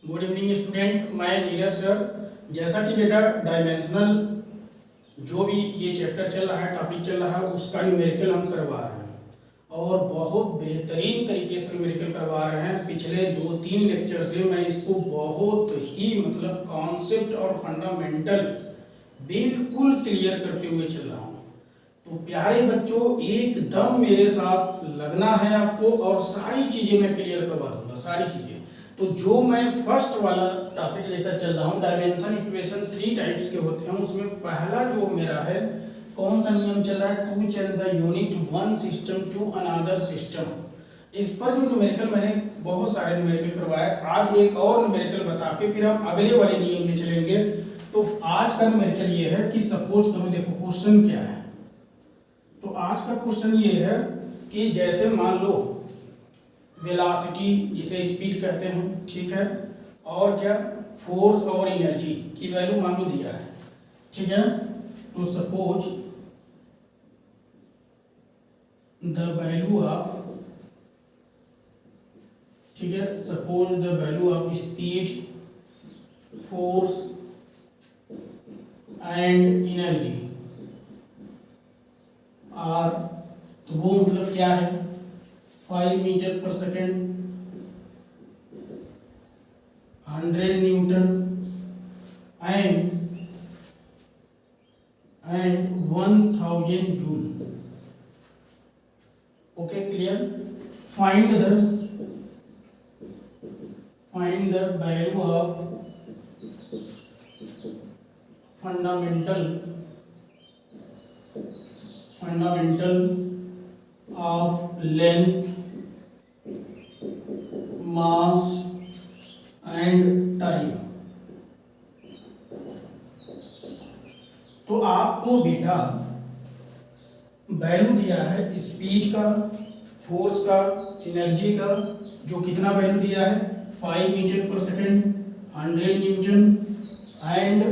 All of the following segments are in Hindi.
गुड इवनिंग स्टूडेंट, मैं नीरज सर। जैसा कि बेटा डायमेंशनल जो भी ये चैप्टर चल रहा है, टॉपिक चल रहा है, उसका न्यूमेरिकल हम करवा रहे हैं और बहुत बेहतरीन तरीके से न्यूमेरिकल करवा रहे हैं। पिछले 2-3 लेक्चर से मैं इसको बहुत ही कॉन्सेप्ट और फंडामेंटल बिल्कुल क्लियर करते हुए चल रहा हूँ। तो प्यारे बच्चों, एकदम मेरे साथ लगना है आपको और सारी चीज़ें मैं क्लियर करवा दूंगा, सारी चीज़ें। तो जो मैं फर्स्ट वाला टॉपिक लेकर चल रहा हूँ, डायमेंशन इक्वेशन 3 टाइप्स के होते हैं, उसमें पहला जो मेरा है, कौन सा नियम चल रहा है, to change the unit one system to another system. इस पर जो न्यूमेरिकल मैंने बहुत सारे न्यूमेरिकल करवाए, आज एक और न्यूमेरिकल बता के फिर हम अगले वाले नियम में चलेंगे। तो आज का न्यूमेरिकल ये है कि सपोज करो, देखो क्वेश्चन क्या है। तो आज का क्वेश्चन ये है कि जैसे मान लो वेलोसिटी, जिसे स्पीड कहते हैं, ठीक है, और क्या फोर्स और एनर्जी की वैल्यू मान लो दिया है, ठीक है। तो सपोज द वैल्यू ऑफ, ठीक है, suppose the value of speed, force and energy are, तो वो मतलब क्या है, 5 metre per second, 100 newton and 1000 joule. Okay, clear. Find the value of fundamental of length, mass and time. तो आपको बेटा वैल्यू दिया है स्पीड का, फोर्स का, एनर्जी का, जो कितना वैल्यू दिया है, 5 metre per second, 100 newton and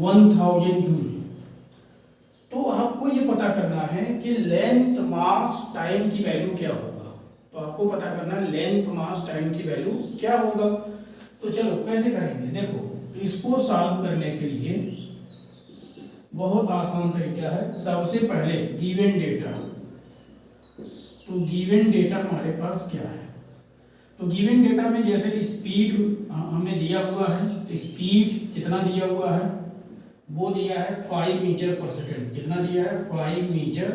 1000 joule. तो आपको ये पता करना है कि लेंथ, मास, टाइम की वैल्यू क्या होगा। तो आपको पता करना है लेंथ, मास, टाइम की वैल्यू क्या होगा। तो चलो कैसे करेंगे, देखो इसको सॉल्व करने के लिए बहुत आसान तरीका है। सबसे पहले गिवन डेटा, तो गिवन डेटा हमारे पास क्या है, तो गिवन डेटा में जैसे कि स्पीड हमें दिया हुआ है, तो स्पीड कितना दिया हुआ है, वो दिया है 5 मीटर पर सेकेंड। कितना दिया है, 5 मीटर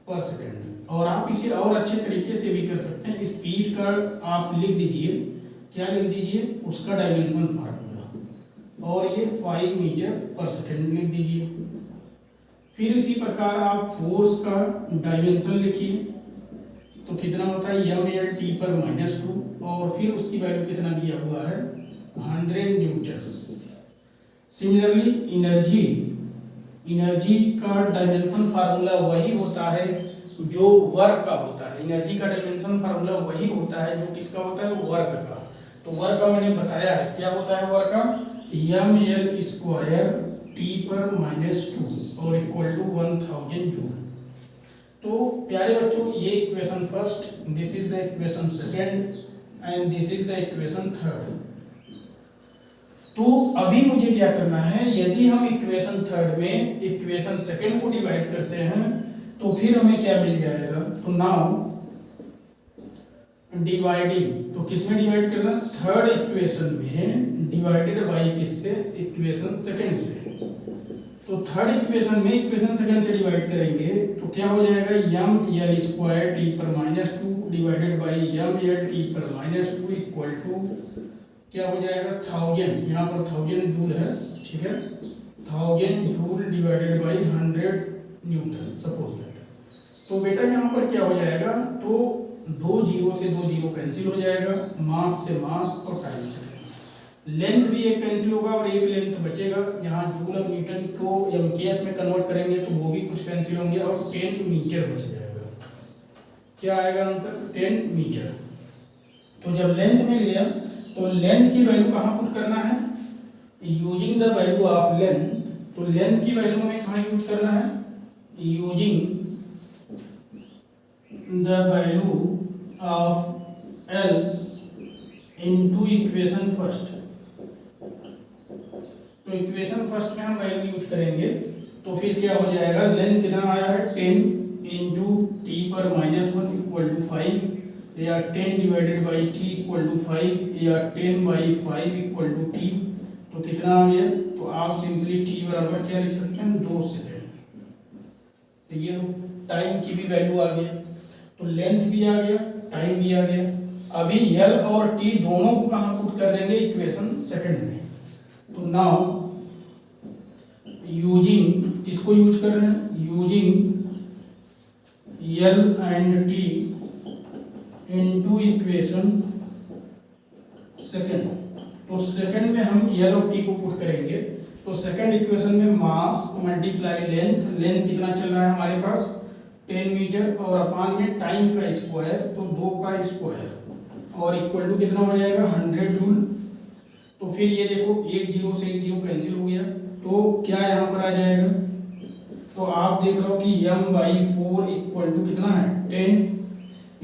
पर सेकेंड। और आप इसे और अच्छे तरीके से भी कर सकते हैं। स्पीड का आप लिख दीजिए, क्या लिख दीजिए, उसका डायमेंशन फार्मूला, और ये 5 मीटर पर सेकेंड लिख दीजिए। फिर इसी प्रकार आप फोर्स का डायमेंशन लिखिए, तो कितना होता है, mL/t पर -2, और फिर उसकी वैल्यू कितना दिया हुआ है, 100 न्यूटन। सिमिलरली एनर्जी का डायमेंशन फार्मूला वही होता है जो वर्क का होता है। एनर्जी का डायमेंशन फार्मूला वही होता है जो किसका होता है, वर्क का। तो वर्क का मैंने बताया है, क्या होता है वर्क का, mL² t पर -2 और इक्वल टू 1000 जूल। तो प्यारे बच्चों, ये equation first, this is the equation second and this is the equation third. तो अभी मुझे क्या करना है, यदि हम इक्वेशन थर्ड में इक्वेशन सेकेंड को डिवाइड करते हैं तो फिर हमें क्या मिल जाएगा, तो नाउ डिवाइडिंग, तो किसमें डिवाइड करना, थर्ड इक्वेशन में डिवाइडेड बाई किससे, इक्वेशन सेकेंड से। तो थर्ड इक्वेशन में इक्वेशन सेकेंड से डिवाइड करेंगे तो क्या हो जाएगा, mL² t पर -2 डिवाइडेड बाई mL t पर -2 इक्वल टू क्या हो जाएगा, 1000, यहाँ पर 1000 जूल है, ठीक है, 1000 joule divided by 100 Newton suppose that. तो बेटा यहाँ पर क्या हो जाएगा, तो 2 जीरो से 2 जीरो कैंसिल हो जाएगा, मास से मास और टाइम से टाइम। लेंथ भी एक कैंसिल होगा और एक लेंथ बचेगा। यहाँ जूल और न्यूटन को एमकेएस में कन्वर्ट करेंगे तो वो भी कुछ कैंसिल होंगे और 10 मीटर बच जाएगा। क्या आएगा आंसर, 10 मीटर। तो जब लेंथ मिल गया तो लेंथ की वैल्यू कहाँ पुट करना है, using the value of length. तो लेंथ की वैल्यू हमें कहाँ यूज करना है, using the value of L into equation first. तो इक्वेशन फर्स्ट में हम वैल्यू यूज करेंगे, तो फिर क्या हो जाएगा, लेंथ कितना आया है 10 इंटू टी पर -1 इक्वल टू 5, या 10 divided by T equal to 5, या 10 बाई 5 इक्वल टू टी। तो कितना आ गया, तो आप सिंपली टी बराबर क्या लिख सकते हैं 2 सेकेंड। तो ये टाइम की भी वैल्यू आ गई, तो लेंथ भी आ गया, टाइम भी आ गया। अभी एल और टी दोनों को कहाँ पुट कर देंगे, इक्वेशन सेकंड में। तो नाउ यूजिंग, किसको यूज कर रहे हैं, using L and T into equation second. तो सेकंड में हम एल और टी को पुट करेंगे, तो सेकंड इक्वेशन में मास मल्टीप्लाई लेंथ, लेंथ कितना चल रहा है हमारे पास 10 मीटर, और अपान में टाइम का स्क्वायर, तो 2 का स्क्वायर, और इक्वल टू कितना हो जाएगा 100 जूल। तो फिर ये देखो 1 0 से 1 0 कैंसिल हो गया, तो क्या यहाँ पर आ जाएगा, तो आप देख रहे हो कि m/4 इक्वल टू कितना है 10,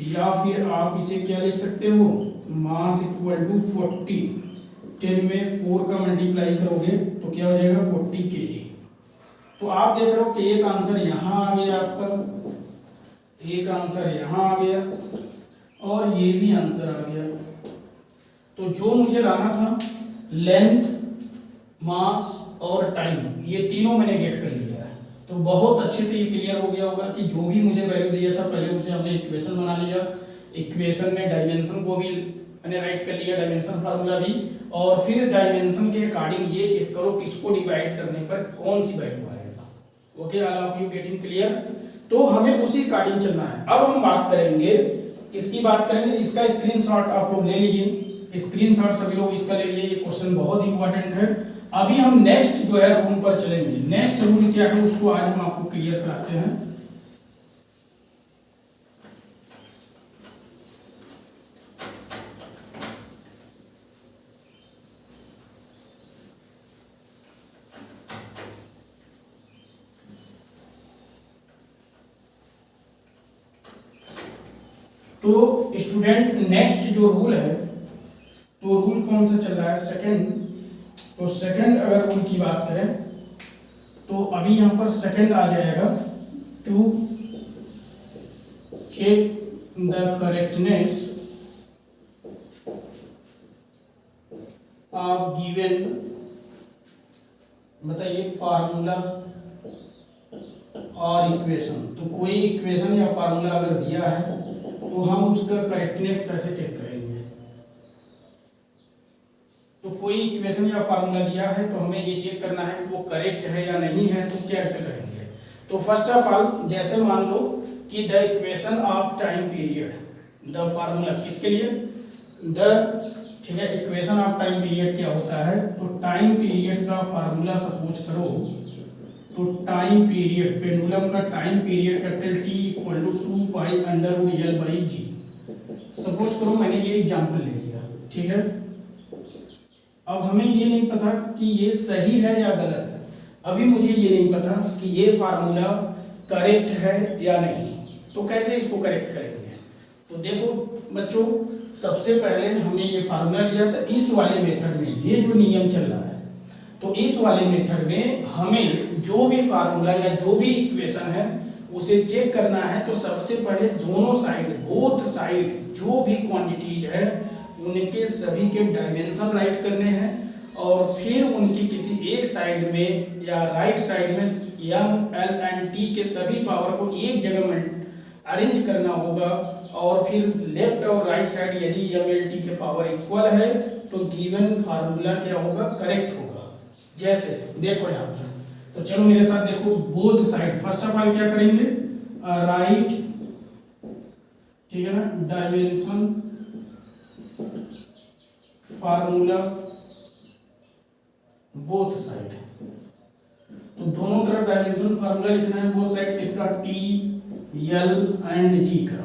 या फिर आप इसे क्या लिख सकते हो, मास इक्वल टू 40, 10 में 4 का मल्टीप्लाई करोगे तो क्या हो जाएगा 40 kg। तो आप देख रहे हो कि एक आंसर यहाँ आ गया आपका, एक आंसर यहाँ आ गया, और ये भी आंसर आ गया। तो जो मुझे लाना था लेंथ, मास और टाइम, ये तीनों मैंने गेट कर लिया है। तो बहुत अच्छे से ये क्लियर हो गया होगा कि जो भी मुझे वैल्यू दिया था पहले उसे हमने इक्वेशन बना लिया, इक्वेशन में डायमेंशन को भी मैंने राइट कर लिया, डायमेंशन फार्मूला भी, और फिर डायमेंशन के अकॉर्डिंग ये चेक करो किसको डिवाइड करने पर कौन सी वैल्यू आएगा। Okay, all of you getting clear. तो हमें उसी अकॉर्डिंग चलना है। अब हम बात करेंगे, किसकी बात करेंगे, इसका स्क्रीनशॉट आप लोग ले लीजिए, स्क्रीनशॉट सभी लोग इसका ले लीजिए, ये क्वेश्चन बहुत इंपॉर्टेंट है। अभी हम नेक्स्ट जो है रूल पर चलेंगे। नेक्स्ट रूल क्या है उसको आज हम आपको क्लियर कराते हैं। तो स्टूडेंट नेक्स्ट जो रूल है, तो रूल कौन सा चल रहा है, सेकंड। तो सेकंड अगर रूल की बात करें तो अभी यहां पर सेकंड आ जाएगा, to check the correctness of given, बताइए फार्मूला और इक्वेशन। तो कोई इक्वेशन या फार्मूला अगर दिया है तो हम उसका करेक्टनेस कैसे चेक करेंगे। तो कोई इक्वेशन या फार्मूला दिया है तो हमें ये चेक करना है कि वो करेक्ट है या नहीं है, तो कैसे करेंगे। तो फर्स्ट ऑफ ऑल जैसे मान लो कि the equation of time period, the formula किसके लिए, द, ठीक है, इक्वेशन ऑफ टाइम पीरियड क्या होता है, तो टाइम पीरियड का फार्मूला सपोज करो, तो टाइम पीरियड, पेंडुलम का time period capital T equal to 2 pi under root L by G. Suppose करो मैंने ये एग्जांपल ले लिया, ठीक है। अब हमें ये नहीं पता कि ये सही है या गलत है, अभी मुझे ये नहीं पता कि ये फार्मूला करेक्ट है या नहीं, तो कैसे इसको करेक्ट करेंगे। तो देखो बच्चों, सबसे पहले हमने ये फार्मूला लिया था, इस वाले मेथड में ये जो नियम चल रहा है, तो इस वाले मेथड में हमें जो भी फार्मूला या जो भी इक्वेशन है उसे चेक करना है। तो सबसे पहले दोनों साइड, बोथ साइड जो भी क्वांटिटीज है उनके सभी के डायमेंशन राइट करने हैं, और फिर उनकी किसी एक साइड में या राइट साइड में m, l एंड t के सभी पावर को एक जगह में अरेंज करना होगा, और फिर लेफ्ट और राइट साइड यदि m, l, t के पावर इक्वल है तो गिवन फार्मूला क्या होगा, करेक्ट होगा। जैसे देखो यहाँ पर, तो चलो मेरे साथ देखो, both side first of all क्या करेंगे, राइट, ठीक है ना, डायमेंशन फार्मूला बोथ साइड। तो दोनों तरफ डायमेंशन फार्मूला लिखना है, बोथ साइड किसका, टी, एल एंड जी का।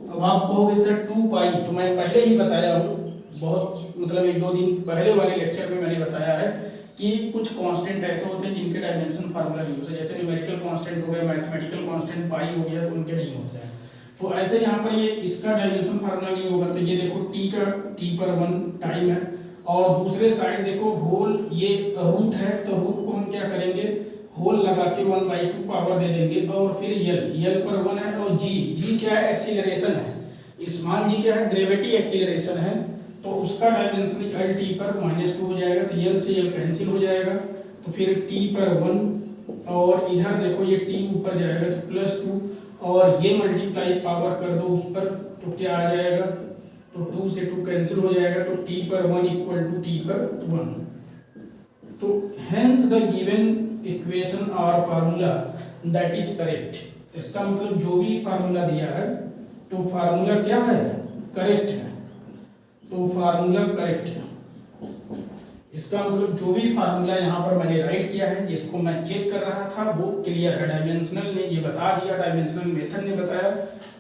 अब आप कहोगे सर 2 पाई, तो मैं पहले ही बताया हूँ, बहुत मतलब 1-2 दिन पहले वाले लेक्चर में मैंने बताया है कि कुछ कांस्टेंट ऐसे होते हैं जिनके डायमेंशन फार्मूला नहीं होते, जैसे न्यूमेरिकल कांस्टेंट हो गए, मैथमेटिकल कांस्टेंट पाई हो गया, तो उनके नहीं होते हैं। तो ऐसे यहाँ पर ये इसका डायमेंशन फार्मूला नहीं होगा, तो ये देखो टी का t/1 टाइम है, और दूसरे साइड देखो होल ये रूट है, तो रूट को हम क्या करेंगे, होल लगा के 1/2 पावर दे देंगे, और फिर यल पर 1 है, और जी क्या है, एक्सीलरेशन है, स्मॉल जी क्या है, ग्रेविटी एक्सीलरेशन है, तो उसका डायमेंशन l t पर -2 हो जाएगा, तो यल से यल कैंसिल हो जाएगा, तो फिर t/1, और इधर देखो ये t ऊपर जाएगा तो +2, और ये मल्टीप्लाई पावर कर दो उस पर, तो क्या आ जाएगा, तो 2 से 2 कैंसिल हो जाएगा, तो t/1 = t/1। तो hence the given equation or formula that is correct, इसका मतलब जो भी फार्मूला दिया है तो फार्मूला क्या है, करेक्ट है, तो फार्मूला करेक्ट है। इसका मतलब जो भी फार्मूला यहाँ पर मैंने राइट किया है, जिसको मैं चेक कर रहा था, वो क्लियर है। डायमेंशनल ने ये बता दिया, डायमेंशनल मेथड ने बताया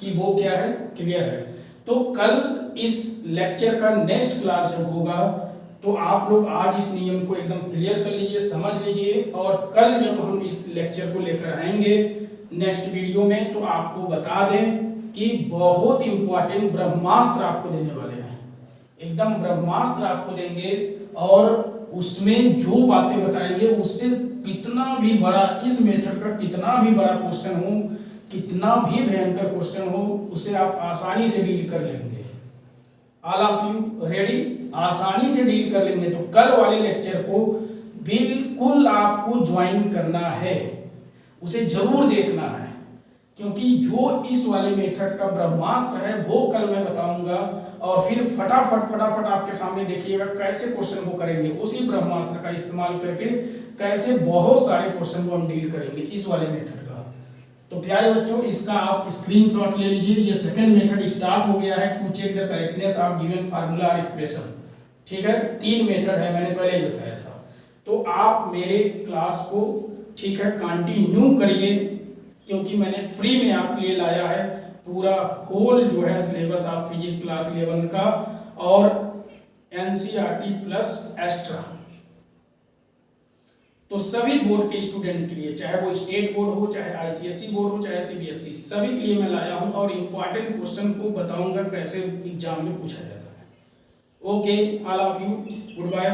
कि वो क्या है, क्लियर है। तो कल इस लेक्चर का नेक्स्ट क्लास जब होगा तो आप लोग आज इस नियम को एकदम क्लियर कर लीजिए, समझ लीजिए, और कल जब हम इस लेक्चर को लेकर आएंगे नेक्स्ट वीडियो में, तो आपको बता दें कि बहुत इंपॉर्टेंट ब्रह्मास्त्र आपको देने वाले हैं, एकदम ब्रह्मास्त्र आपको देंगे, और उसमें जो बातें बताएंगे उससे कितना भी बड़ा, इस मेथड का कितना भी बड़ा क्वेश्चन हो, कितना भी भयंकर क्वेश्चन हो, उसे आप आसानी से डील कर लेंगे। ऑल ऑफ यू रेडी, आसानी से डील कर लेंगे। तो कल वाले लेक्चर को बिल्कुल आपको ज्वाइन करना है, उसे जरूर देखना है, क्योंकि जो इस वाले मेथड का ब्रह्मास्त्र है वो कल मैं बताऊंगा, और फिर फटाफट आपके सामने देखिएगा कैसे क्वेश्चन को करेंगे, उसी ब्रह्मास्त्र का इस्तेमाल करके कैसे बहुत सारे क्वेश्चन को हम डील करेंगे इस वाले मेथड का। तो प्यारे बच्चों, इसका आप स्क्रीनशॉट ले लीजिए। ये सेकंड मेथड स्टार्ट हो गया है, to check the correctness of given formula और इक्वेशन। ठीक है, 3 मेथड है, मैंने पहले ही बताया था। तो आप मेरे क्लास को ठीक है कंटिन्यू करिए, क्योंकि मैंने फ्री में आपके लिए लाया है पूरा होल जो है सिलेबस ऑफ फिजिक्स क्लास 11 का, और एनसीईआरटी प्लस एक्स्ट्रा। तो सभी बोर्ड के स्टूडेंट के लिए, चाहे वो स्टेट बोर्ड हो, चाहे आईसीएसई बोर्ड हो, चाहे सीबीएसई, सभी के लिए मैं लाया हूं, और इंपॉर्टेंट क्वेश्चन को बताऊंगा कैसे एग्जाम में पूछा जाता है। Okay, all of you, good bye.